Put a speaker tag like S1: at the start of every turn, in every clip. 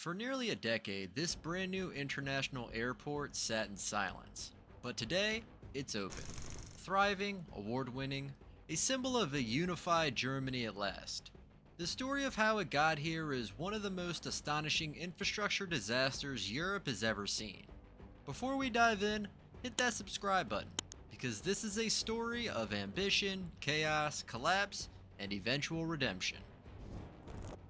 S1: For nearly a decade, this brand new international airport sat in silence. But today, it's open. Thriving, award winning, a symbol of a unified Germany at last. The story of how it got here is one of the most astonishing infrastructure disasters Europe has ever seen. Before we dive in, hit that subscribe button, because this is a story of ambition, chaos, collapse, and eventual redemption.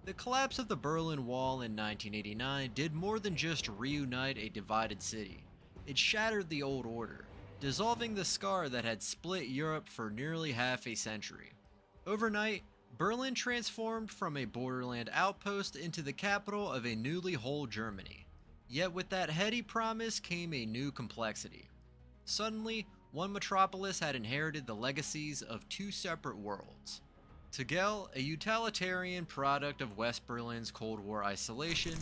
S1: The collapse of the Berlin Wall in 1989 did more than just reunite a divided city. It shattered the old order, dissolving the scar that had split Europe for nearly half a century. Overnight, Berlin transformed from a borderland outpost into the capital of a newly whole Germany. Yet with that heady promise came a new complexity. Suddenly, one metropolis had inherited the legacies of two separate worlds. Tegel, a utilitarian product of West Berlin's Cold War isolation,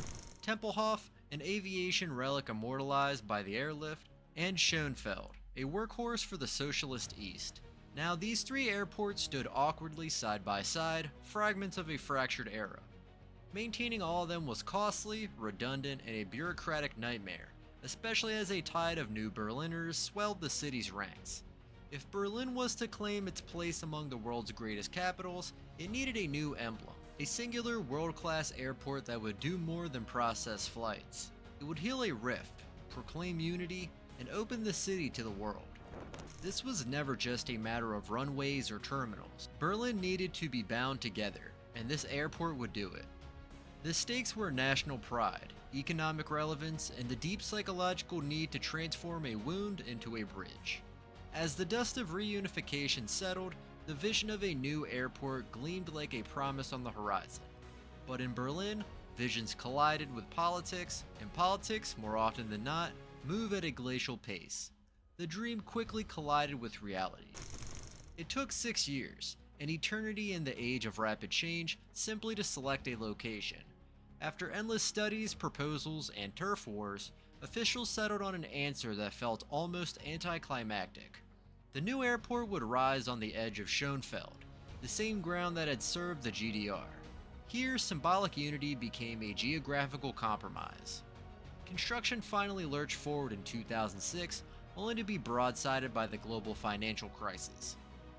S1: Tempelhof, an aviation relic immortalized by the airlift, and Schönefeld, a workhorse for the socialist East. Now these three airports stood awkwardly side by side, fragments of a fractured era. Maintaining all of them was costly, redundant, and a bureaucratic nightmare, especially as a tide of new Berliners swelled the city's ranks. If Berlin was to claim its place among the world's greatest capitals, it needed a new emblem, a singular world-class airport that would do more than process flights. It would heal a rift, proclaim unity, and open the city to the world. This was never just a matter of runways or terminals. Berlin needed to be bound together, and this airport would do it. The stakes were national pride, economic relevance, and the deep psychological need to transform a wound into a bridge. As the dust of reunification settled, the vision of a new airport gleamed like a promise on the horizon. But in Berlin, visions collided with politics, and politics, more often than not, move at a glacial pace. The dream quickly collided with reality. It took 6 years, an eternity in the age of rapid change, simply to select a location. After endless studies, proposals, and turf wars, officials settled on an answer that felt almost anticlimactic. The new airport would rise on the edge of Schönefeld, the same ground that had served the GDR. Here, symbolic unity became a geographical compromise. Construction finally lurched forward in 2006, only to be broadsided by the global financial crisis.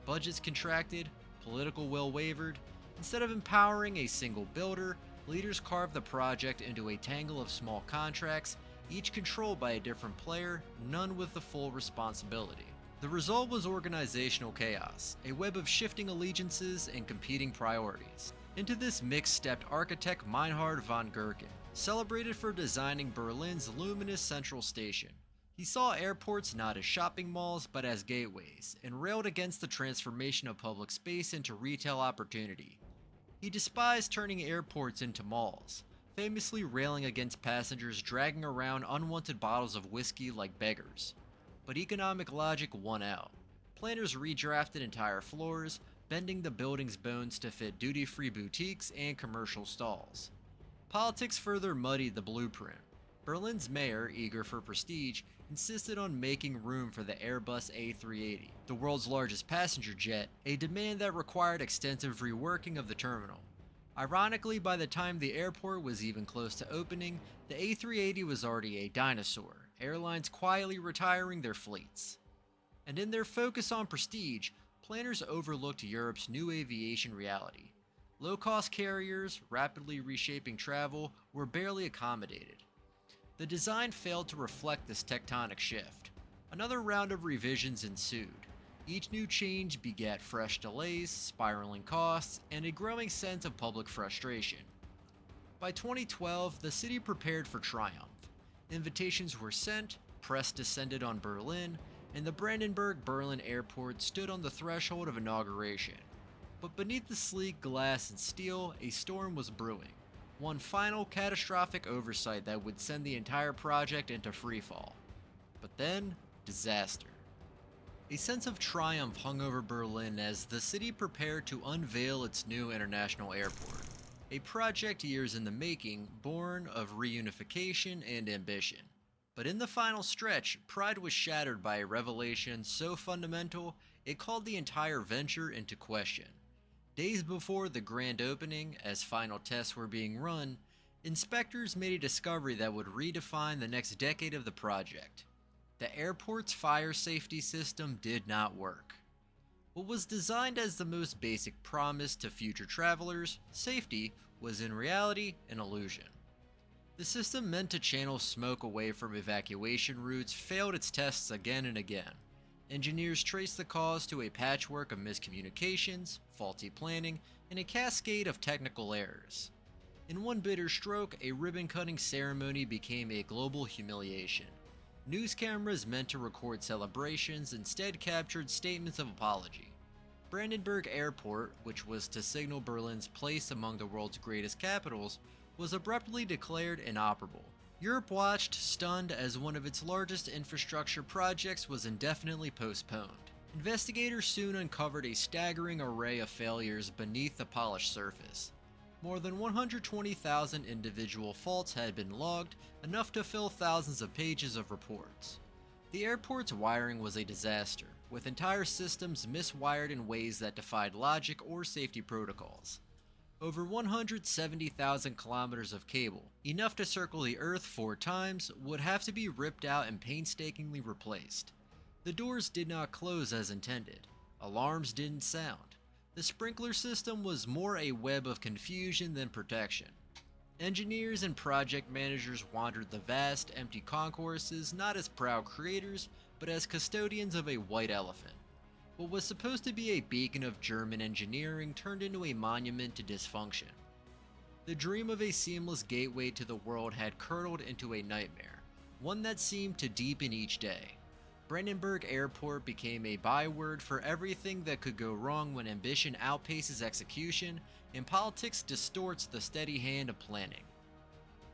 S1: Budgets contracted, political will wavered. Instead of empowering a single builder, leaders carved the project into a tangle of small contracts, each controlled by a different player, none with the full responsibility. The result was organizational chaos, a web of shifting allegiances and competing priorities. Into this mix stepped architect Meinhard von Gerken, celebrated for designing Berlin's luminous central station. He saw airports not as shopping malls but as gateways, and railed against the transformation of public space into retail opportunity. He despised turning airports into malls, famously railing against passengers dragging around unwanted bottles of whiskey like beggars. But economic logic won out. Planners redrafted entire floors, bending the building's bones to fit duty-free boutiques and commercial stalls. Politics further muddied the blueprint. Berlin's mayor, eager for prestige, insisted on making room for the Airbus A380, the world's largest passenger jet, a demand that required extensive reworking of the terminal. Ironically, by the time the airport was even close to opening, the A380 was already a dinosaur, airlines quietly retiring their fleets. And in their focus on prestige, planners overlooked Europe's new aviation reality. Low-cost carriers, rapidly reshaping travel, were barely accommodated. The design failed to reflect this tectonic shift. Another round of revisions ensued. Each new change begat fresh delays, spiraling costs, and a growing sense of public frustration. By 2012, the city prepared for triumph. Invitations were sent, press descended on Berlin, and the Brandenburg Airport stood on the threshold of inauguration. But beneath the sleek glass and steel, a storm was brewing. One final catastrophic oversight that would send the entire project into freefall. But then, disaster. A sense of triumph hung over Berlin as the city prepared to unveil its new international airport. A project years in the making, born of reunification and ambition. But in the final stretch, pride was shattered by a revelation so fundamental, it called the entire venture into question. Days before the grand opening, as final tests were being run, Inspectors made a discovery that would redefine the next decade of the project. The airport's fire safety system did not work. What was designed as the most basic promise to future travelers, safety, was in reality an illusion. The system meant to channel smoke away from evacuation routes failed its tests again and again. Engineers traced the cause to a patchwork of miscommunications, faulty planning, and a cascade of technical errors. In one bitter stroke, a ribbon-cutting ceremony became a global humiliation. News cameras meant to record celebrations instead captured statements of apology. Brandenburg Airport, which was to signal Berlin's place among the world's greatest capitals, was abruptly declared inoperable. Europe watched, stunned, as one of its largest infrastructure projects was indefinitely postponed. Investigators soon uncovered a staggering array of failures beneath the polished surface. More than 120,000 individual faults had been logged, enough to fill thousands of pages of reports. The airport's wiring was a disaster, with entire systems miswired in ways that defied logic or safety protocols. Over 170,000 kilometers of cable, enough to circle the Earth 4 times, would have to be ripped out and painstakingly replaced. The doors did not close as intended. Alarms didn't sound. The sprinkler system was more a web of confusion than protection. Engineers and project managers wandered the vast, empty concourses not as proud creators, but as custodians of a white elephant. What was supposed to be a beacon of German engineering turned into a monument to dysfunction. The dream of a seamless gateway to the world had curdled into a nightmare, one that seemed to deepen each day. Brandenburg Airport became a byword for everything that could go wrong when ambition outpaces execution and politics distorts the steady hand of planning.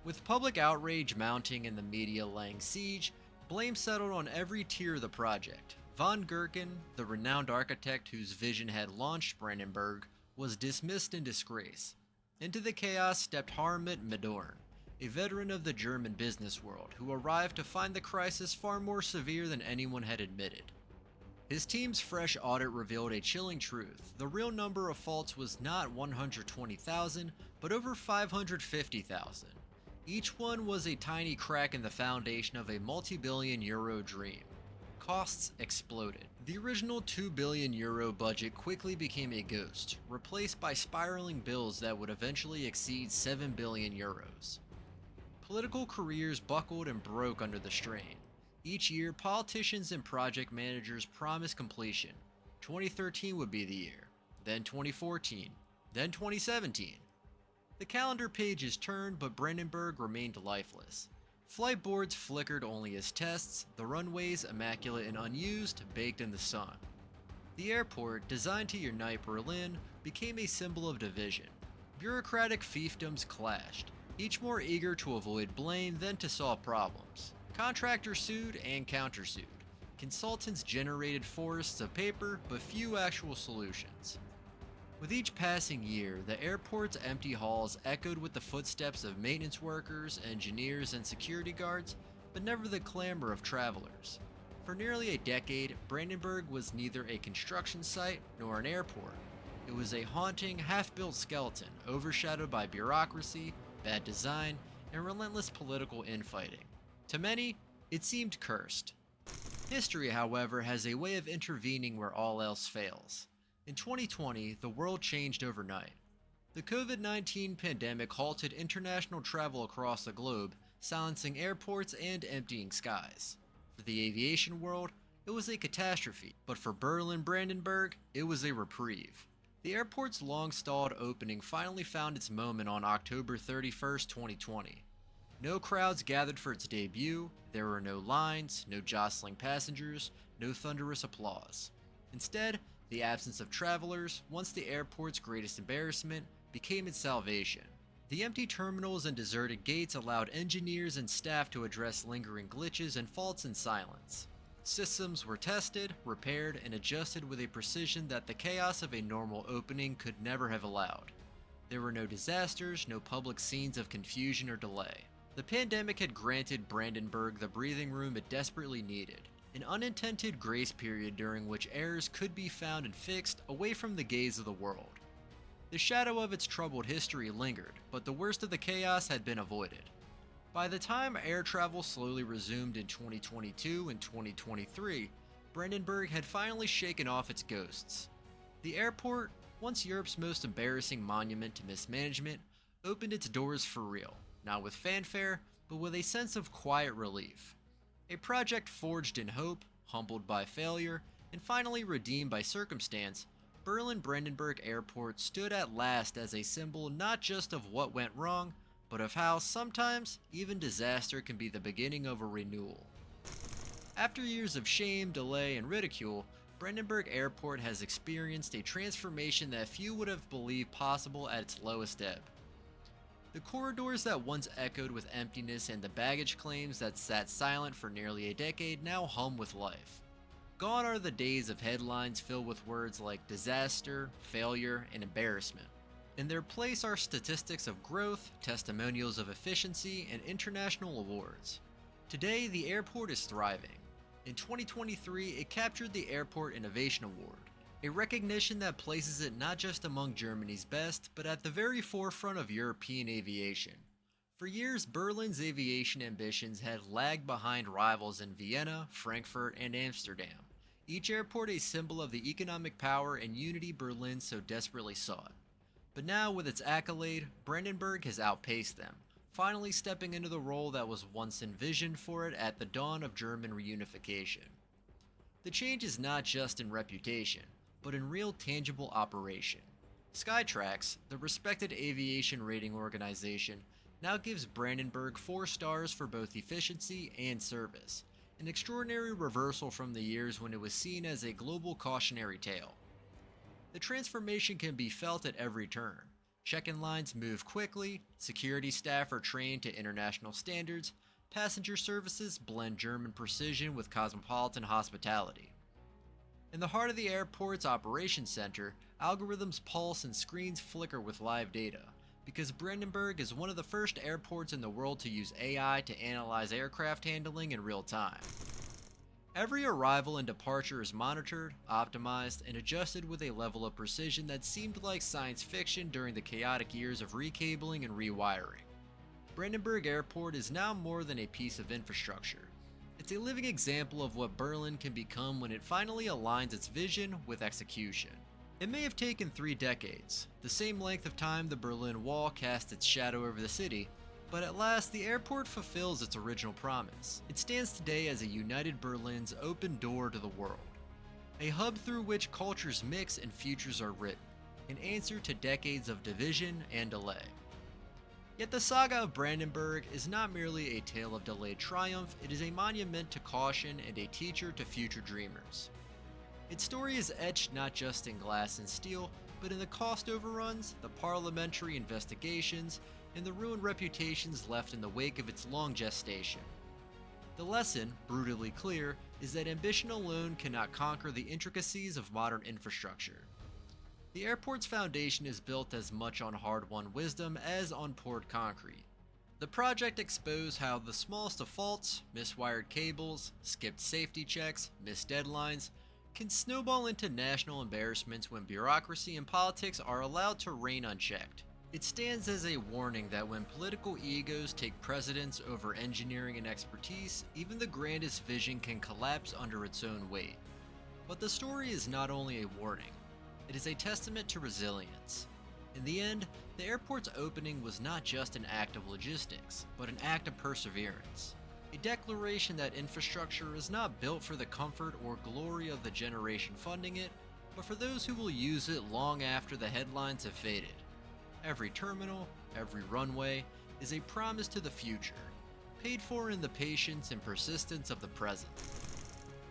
S1: With public outrage mounting and the media laying siege, blame settled on every tier of the project. Von Gherkin, the renowned architect whose vision had launched Brandenburg, was dismissed in disgrace. Into the chaos stepped Hartmut Madorn, a veteran of the German business world who arrived to find the crisis far more severe than anyone had admitted. His team's fresh audit revealed a chilling truth. The real number of faults was not 120,000, but over 550,000. Each one was a tiny crack in the foundation of a multi-billion euro dream. Costs exploded. The original €2 billion budget quickly became a ghost, replaced by spiraling bills that would eventually exceed €7 billion. Political careers buckled and broke under the strain. Each year, politicians and project managers promised completion. 2013 would be the year, then 2014, then 2017. The calendar pages turned, but Brandenburg remained lifeless. Flight boards flickered only as tests, the runways, immaculate and unused, baked in the sun. The airport, designed to unite Berlin, became a symbol of division. Bureaucratic fiefdoms clashed, each more eager to avoid blame than to solve problems. Contractors sued and countersued. Consultants generated forests of paper, but few actual solutions. With each passing year, the airport's empty halls echoed with the footsteps of maintenance workers, engineers, and security guards, but never the clamor of travelers. For nearly a decade, Brandenburg was neither a construction site nor an airport. It was a haunting, half-built skeleton, overshadowed by bureaucracy, bad design, and relentless political infighting. To many, it seemed cursed. History, however, has a way of intervening where all else fails. In 2020, the world changed overnight. The COVID-19 pandemic halted international travel across the globe, silencing airports and emptying skies. For the aviation world, it was a catastrophe, but for Berlin-Brandenburg, it was a reprieve. The airport's long-stalled opening finally found its moment on October 31, 2020. No crowds gathered for its debut, there were no lines, no jostling passengers, no thunderous applause. Instead, the absence of travelers, once the airport's greatest embarrassment, became its salvation. The empty terminals and deserted gates allowed engineers and staff to address lingering glitches and faults in silence. Systems were tested, repaired, and adjusted with a precision that the chaos of a normal opening could never have allowed. There were no disasters, no public scenes of confusion or delay. The pandemic had granted Brandenburg the breathing room it desperately needed. An unintended grace period during which errors could be found and fixed away from the gaze of the world. The shadow of its troubled history lingered, but the worst of the chaos had been avoided. By the time air travel slowly resumed in 2022 and 2023, Brandenburg had finally shaken off its ghosts. The airport, once Europe's most embarrassing monument to mismanagement, opened its doors for real, not with fanfare, but with a sense of quiet relief. A project forged in hope, humbled by failure, and finally redeemed by circumstance, Berlin-Brandenburg Airport stood at last as a symbol not just of what went wrong, but of how sometimes even disaster can be the beginning of a renewal. After years of shame, delay, and ridicule, Brandenburg Airport has experienced a transformation that few would have believed possible at its lowest ebb. The corridors that once echoed with emptiness and the baggage claims that sat silent for nearly a decade now hum with life. Gone are the days of headlines filled with words like disaster, failure, and embarrassment. In their place are statistics of growth, testimonials of efficiency, and international awards. Today, the airport is thriving. In 2023, it captured the Airport Innovation Award, a recognition that places it not just among Germany's best, but at the very forefront of European aviation. For years, Berlin's aviation ambitions had lagged behind rivals in Vienna, Frankfurt, and Amsterdam, each airport a symbol of the economic power and unity Berlin so desperately sought. But now, with its accolade, Brandenburg has outpaced them, finally stepping into the role that was once envisioned for it at the dawn of German reunification. The change is not just in reputation, but in real tangible operation. Skytrax, the respected aviation rating organization, now gives Brandenburg 4 stars for both efficiency and service, an extraordinary reversal from the years when it was seen as a global cautionary tale. The transformation can be felt at every turn. Check-in lines move quickly, security staff are trained to international standards, passenger services blend German precision with cosmopolitan hospitality. In the heart of the airport's operations center, algorithms pulse and screens flicker with live data, because Brandenburg is one of the first airports in the world to use AI to analyze aircraft handling in real time. Every arrival and departure is monitored, optimized, and adjusted with a level of precision that seemed like science fiction during the chaotic years of recabling and rewiring. Brandenburg Airport is now more than a piece of infrastructure. It's a living example of what Berlin can become when it finally aligns its vision with execution. It may have taken 3 decades, the same length of time the Berlin Wall cast its shadow over the city, but at last the airport fulfills its original promise. It stands today as a united Berlin's open door to the world, a hub through which cultures mix and futures are written, an answer to decades of division and delay. Yet the saga of Brandenburg is not merely a tale of delayed triumph, it is a monument to caution and a teacher to future dreamers. Its story is etched not just in glass and steel, but in the cost overruns, the parliamentary investigations, and the ruined reputations left in the wake of its long gestation. The lesson, brutally clear, is that ambition alone cannot conquer the intricacies of modern infrastructure. The airport's foundation is built as much on hard-won wisdom as on poured concrete. The project exposed how the smallest of faults, miswired cables, skipped safety checks, missed deadlines, can snowball into national embarrassments when bureaucracy and politics are allowed to reign unchecked. It stands as a warning that when political egos take precedence over engineering and expertise, even the grandest vision can collapse under its own weight. But the story is not only a warning, it is a testament to resilience. In the end, the airport's opening was not just an act of logistics, but an act of perseverance. A declaration that infrastructure is not built for the comfort or glory of the generation funding it, but for those who will use it long after the headlines have faded. Every terminal, every runway, is a promise to the future, paid for in the patience and persistence of the present.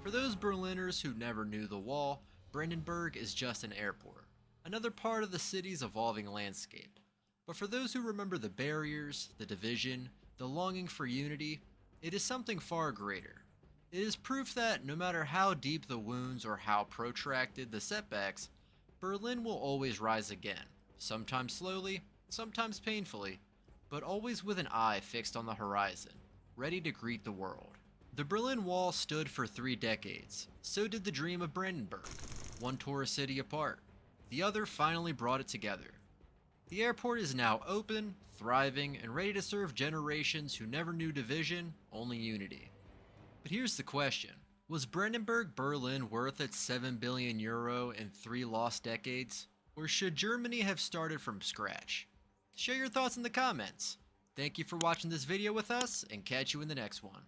S1: For those Berliners who never knew the wall, Brandenburg is just an airport, another part of the city's evolving landscape. But for those who remember the barriers, the division, the longing for unity, it is something far greater. It is proof that no matter how deep the wounds or how protracted the setbacks, Berlin will always rise again, sometimes slowly, sometimes painfully, but always with an eye fixed on the horizon, ready to greet the world. The Berlin Wall stood for 3 decades, so did the dream of Brandenburg. One tore a city apart, the other finally brought it together. The airport is now open, thriving, and ready to serve generations who never knew division, only unity. But here's the question. Was Brandenburg Berlin worth its 7 billion euro and 3 lost decades? Or should Germany have started from scratch? Share your thoughts in the comments. Thank you for watching this video with us, and catch you in the next one.